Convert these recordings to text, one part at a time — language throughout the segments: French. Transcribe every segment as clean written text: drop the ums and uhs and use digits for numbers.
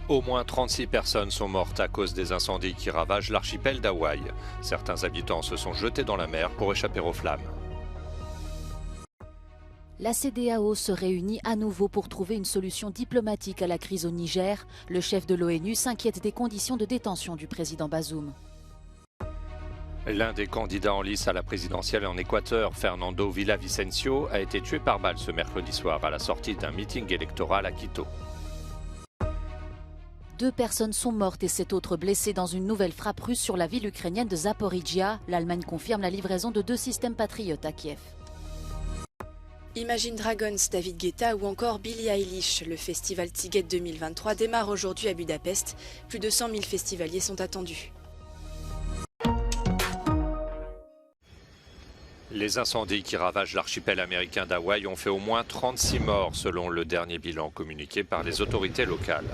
Au moins 36 personnes sont mortes à cause des incendies qui ravagent l'archipel d'Hawaï. Certains habitants se sont jetés dans la mer pour échapper aux flammes. La CEDEAO se réunit à nouveau pour trouver une solution diplomatique à la crise au Niger. Le chef de l'ONU s'inquiète des conditions de détention du président Bazoum. L'un des candidats en lice à la présidentielle en Équateur, Fernando Villavicencio, a été tué par balle ce mercredi soir à la sortie d'un meeting électoral à Quito. 2 personnes sont mortes et 7 autres blessées dans une nouvelle frappe russe sur la ville ukrainienne de Zaporizhia. L'Allemagne confirme la livraison de 2 systèmes patriotes à Kiev. Imagine Dragons, David Guetta ou encore Billie Eilish. Le festival Tiget 2023 démarre aujourd'hui à Budapest. Plus de 100 000 festivaliers sont attendus. Les incendies qui ravagent l'archipel américain d'Hawaï ont fait au moins 36 morts selon le dernier bilan communiqué par les autorités locales.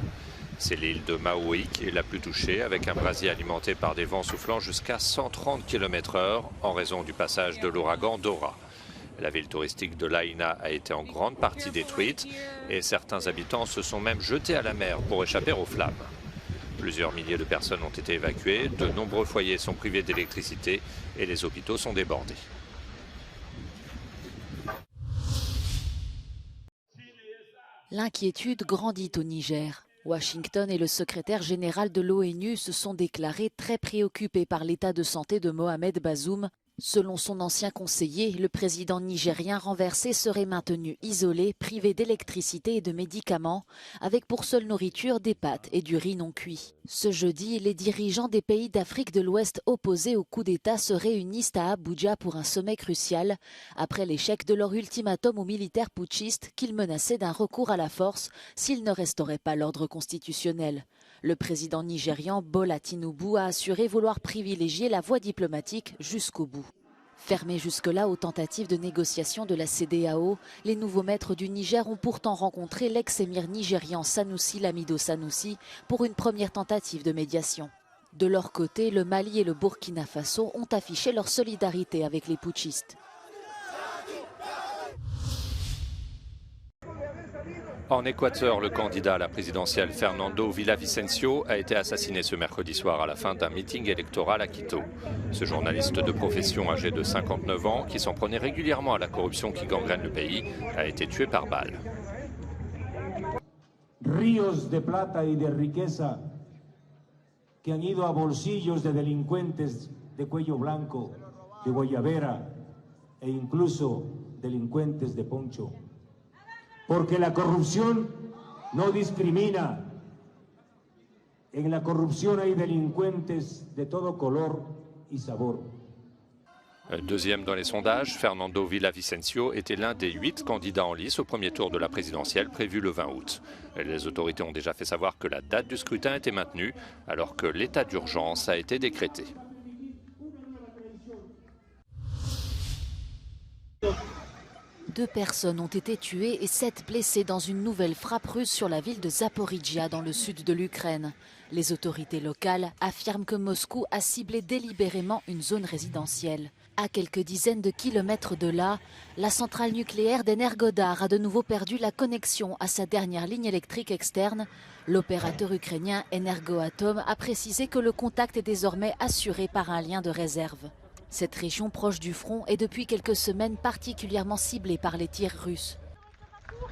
C'est l'île de Maui qui est la plus touchée, avec un brasier alimenté par des vents soufflant jusqu'à 130 km/h en raison du passage de l'ouragan Dora. La ville touristique de Lahaina a été en grande partie détruite et certains habitants se sont même jetés à la mer pour échapper aux flammes. Plusieurs milliers de personnes ont été évacuées, de nombreux foyers sont privés d'électricité et les hôpitaux sont débordés. L'inquiétude grandit au Niger. Washington et le secrétaire général de l'ONU se sont déclarés très préoccupés par l'état de santé de Mohamed Bazoum. Selon son ancien conseiller, le président nigérien renversé serait maintenu isolé, privé d'électricité et de médicaments, avec pour seule nourriture des pâtes et du riz non cuit. Ce jeudi, les dirigeants des pays d'Afrique de l'Ouest opposés au coup d'État se réunissent à Abuja pour un sommet crucial, après l'échec de leur ultimatum aux militaires putschistes qu'ils menaçaient d'un recours à la force s'ils ne restauraient pas l'ordre constitutionnel. Le président nigérian Bola Tinubu a assuré vouloir privilégier la voie diplomatique jusqu'au bout. Fermés jusque-là aux tentatives de négociation de la CEDEAO, les nouveaux maîtres du Niger ont pourtant rencontré l'ex-émir nigérian Sanusi Lamido Sanusi pour une première tentative de médiation. De leur côté, le Mali et le Burkina Faso ont affiché leur solidarité avec les putschistes. En Équateur, le candidat à la présidentielle Fernando Villavicencio a été assassiné ce mercredi soir à la fin d'un meeting électoral à Quito. Ce journaliste de profession âgé de 59 ans, qui s'en prenait régulièrement à la corruption qui gangrène le pays, a été tué par balle. Ríos de plata y de riqueza que han ido a bolsillos de delincuentes de cuello blanco, de guayabera e incluso delincuentes de poncho. Porque la corrupción no discrimina. En la corrupción hay delincuentes de todo color y sabor. Deuxième dans les sondages, Fernando Villavicencio était l'un des 8 candidats en lice au premier tour de la présidentielle prévu le 20 août. Les autorités ont déjà fait savoir que la date du scrutin était maintenue alors que l'état d'urgence a été décrété. Deux personnes ont été tuées et 7 blessées dans une nouvelle frappe russe sur la ville de Zaporizhia dans le sud de l'Ukraine. Les autorités locales affirment que Moscou a ciblé délibérément une zone résidentielle. À quelques dizaines de kilomètres de là, la centrale nucléaire d'Energodar a de nouveau perdu la connexion à sa dernière ligne électrique externe. L'opérateur ukrainien Energoatom a précisé que le contact est désormais assuré par un lien de réserve. Cette région proche du front est depuis quelques semaines particulièrement ciblée par les tirs russes.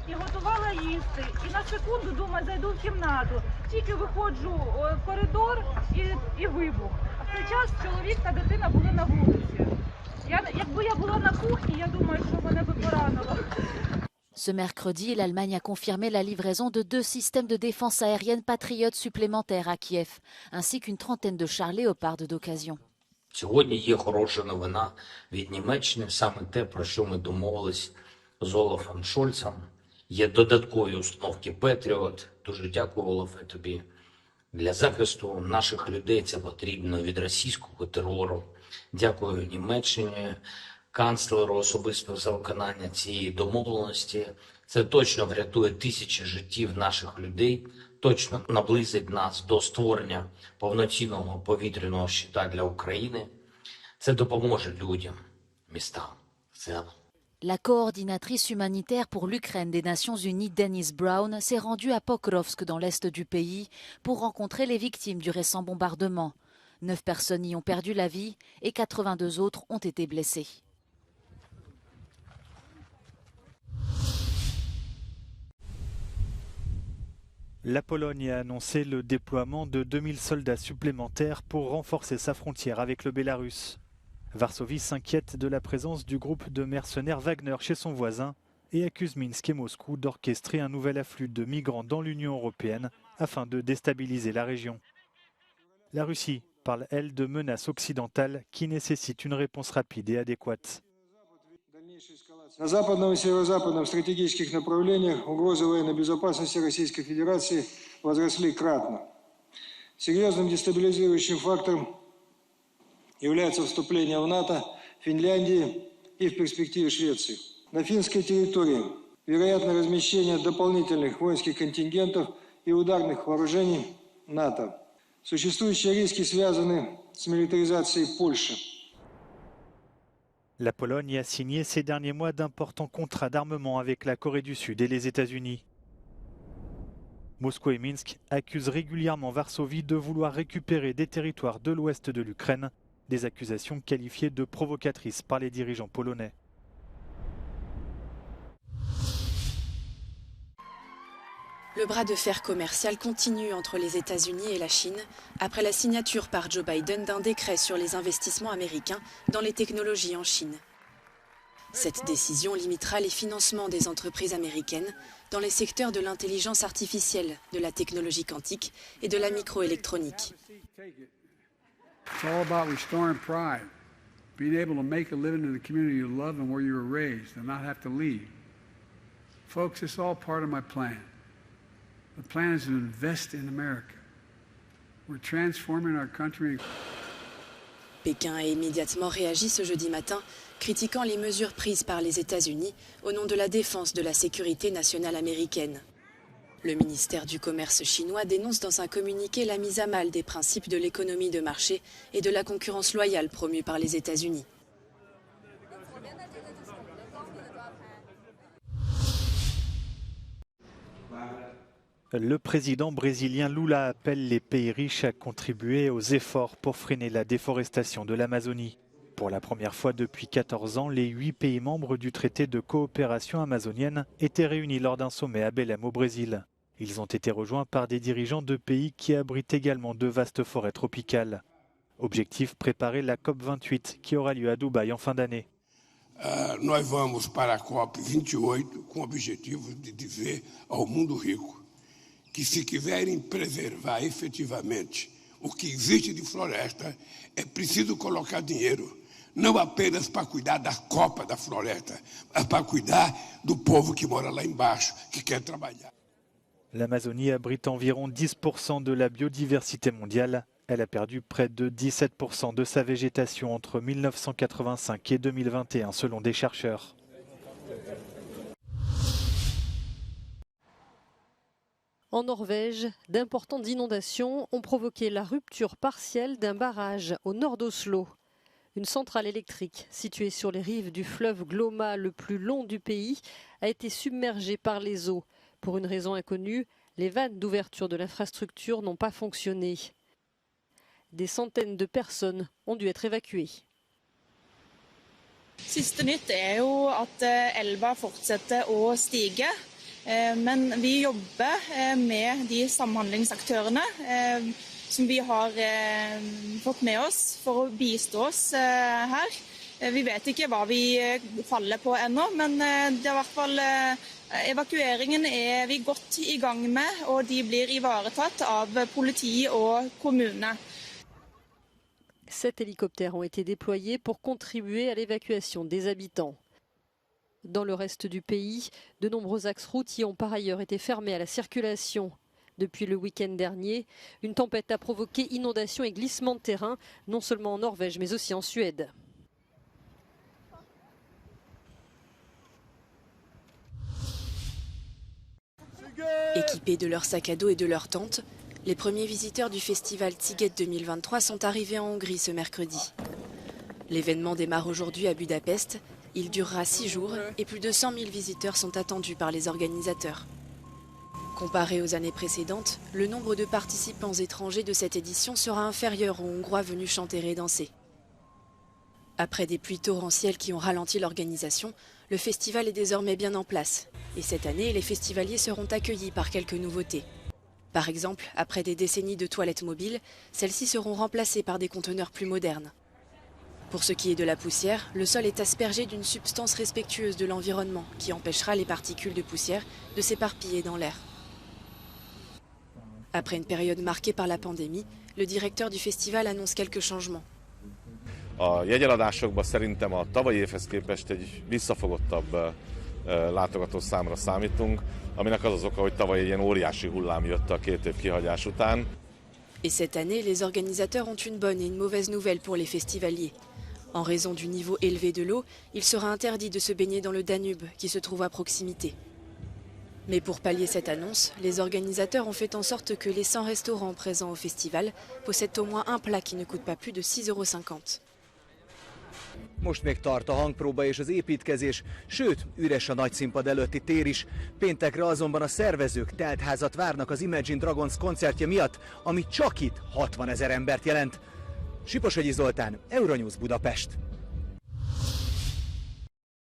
І готувала їсти. І на секунду, думаю, зайду в кімнату. Тільки виходжу в коридор і вибух. А в цей час чоловік та дитина були на вулиці. Якби я була на кухні, я думаю, що мене би поранило. Ce mercredi, l'Allemagne a confirmé la livraison de 2 systèmes de défense aérienne patriotes supplémentaires à Kiev, ainsi qu'une trentaine de chars Léopard d'occasion. Сьогодні є хороша новина від Німеччини, саме те, про що ми домовились з Олафом Шольцем. Є додаткові установки Петріот. Дуже дякую, Олафе, тобі. Для захисту наших людей це потрібно від російського терору. Дякую Німеччині, канцлеру особисто за виконання цієї домовленості. Це точно врятує тисячі життів наших людей, точно наблизить нас до створення повноцінного повітряного щита для України. Це допоможе людям, містам, селам. La coordinatrice humanitaire pour l'Ukraine des Nations Unies, Denise Brown, s'est rendue à Pokrovsk dans l'est du pays pour rencontrer les victimes du récent bombardement. 9 personnes y ont perdu la vie et 82 autres ont été blessées. La Pologne a annoncé le déploiement de 2000 soldats supplémentaires pour renforcer sa frontière avec le Bélarus. Varsovie s'inquiète de la présence du groupe de mercenaires Wagner chez son voisin et accuse Minsk et Moscou d'orchestrer un nouvel afflux de migrants dans l'Union européenne afin de déstabiliser la région. La Russie parle, elle, de menaces occidentales qui nécessitent une réponse rapide et adéquate. На западном и северо-западном стратегических направлениях угрозы военной безопасности Российской Федерации возросли кратно. Серьезным дестабилизирующим фактором является вступление в НАТО Финляндии и в перспективе Швеции. На финской территории вероятно размещение дополнительных воинских контингентов и ударных вооружений НАТО. Существующие риски связаны с милитаризацией Польши. La Pologne a signé ces derniers mois d'importants contrats d'armement avec la Corée du Sud et les États-Unis. Moscou et Minsk accusent régulièrement Varsovie de vouloir récupérer des territoires de l'ouest de l'Ukraine, des accusations qualifiées de provocatrices par les dirigeants polonais. Le bras de fer commercial continue entre les États-Unis et la Chine après la signature par Joe Biden d'un décret sur les investissements américains dans les technologies en Chine. Cette décision limitera les financements des entreprises américaines dans les secteurs de l'intelligence artificielle, de la technologie quantique et de la microélectronique. It's all about restoring pride, being able to make a living in the community you love and where you were raised and not have to leave. Folks, it's all part of my plan. The plan is to invest in America. We're transforming our country. Pékin a immédiatement réagi ce jeudi matin, critiquant les mesures prises par les États-Unis au nom de la défense de la sécurité nationale américaine. Le ministère du Commerce chinois dénonce dans un communiqué la mise à mal des principes de l'économie de marché et de la concurrence loyale promue par les États-Unis. Le président brésilien Lula appelle les pays riches à contribuer aux efforts pour freiner la déforestation de l'Amazonie. Pour la première fois depuis 14 ans, les 8 pays membres du traité de coopération amazonienne étaient réunis lors d'un sommet à Belém au Brésil. Ils ont été rejoints par des dirigeants de pays qui abritent également de vastes forêts tropicales. Objectif, préparer la COP28 qui aura lieu à Dubaï en fin d'année. Nós vamos para a COP28 com o objetivo de dizer ao mundo rico que se quiserem preservar efetivamente o que existe de floresta, é preciso colocar dinheiro, não apenas para cuidar da copa da floresta, mas para cuidar do povo que mora lá embaixo, que quer trabalhar. L'Amazonie abrite environ 10% de la biodiversité mondiale. Elle a perdu près de 17% de sa végétation entre 1985 et 2021 selon des chercheurs. En Norvège, d'importantes inondations ont provoqué la rupture partielle d'un barrage au nord d'Oslo. Une centrale électrique située sur les rives du fleuve Glomma, le plus long du pays, a été submergée par les eaux. Pour une raison inconnue, les vannes d'ouverture de l'infrastructure n'ont pas fonctionné. Des centaines de personnes ont dû être évacuées. Siste nytt jo at elva fortsetter å stige, men vi jobber med de samhandlingsaktørene som vi har fått med oss for å bistå oss her. Vi vet ikke hva vi faller på ennå, men det i hvert fall evakueringen vi godt i gang med, og de blir ivaretatt av politi og kommune. 7 hélicoptères ont été déployés pour contribuer à l'évacuation des habitants. Dans le reste du pays, de nombreux axes routiers ont par ailleurs été fermés à la circulation. Depuis le week-end dernier, une tempête a provoqué inondations et glissements de terrain, non seulement en Norvège mais aussi en Suède. Équipés de leurs sacs à dos et de leurs tentes, les premiers visiteurs du festival Sziget 2023 sont arrivés en Hongrie ce mercredi. L'événement démarre aujourd'hui à Budapest Il durera 6 jours et plus de 100 000 visiteurs sont attendus par les organisateurs. Comparé aux années précédentes, le nombre de participants étrangers de cette édition sera inférieur aux Hongrois venus chanter et danser. Après des pluies torrentielles qui ont ralenti l'organisation, le festival est désormais bien en place. Et cette année, les festivaliers seront accueillis par quelques nouveautés. Par exemple, après des décennies de toilettes mobiles, celles-ci seront remplacées par des conteneurs plus modernes. Pour ce qui est de la poussière, le sol est aspergé d'une substance respectueuse de l'environnement qui empêchera les particules de poussière de s'éparpiller dans l'air. Après une période marquée par la pandémie, le directeur du festival annonce quelques changements. A jegyeladásokban szerintem a tavalyi évhez képest egy visszafogottabb látogatószámra számítunk, aminek az az oka, hogy tavaly egy ilyen óriási hullám jött a 2 év kihagyás után. Et cette année, les organisateurs ont une bonne et une mauvaise nouvelle pour les festivaliers. En raison du niveau élevé de l'eau, il sera interdit de se baigner dans le Danube, qui se trouve à proximité. Mais pour pallier cette annonce, les organisateurs ont fait en sorte que les 100 restaurants présents au festival possèdent au moins un plat qui ne coûte pas plus de 6,50 €. Most még tart a hangpróba és az építkezés, sőt, üres a nagyszínpad előtti tér is. Péntekre azonban a szervezők teltházat várnak az Imagine Dragons koncertje miatt, ami csak itt 60 000 embert jelent. Siposvegyi Zoltán, Euronews Budapest.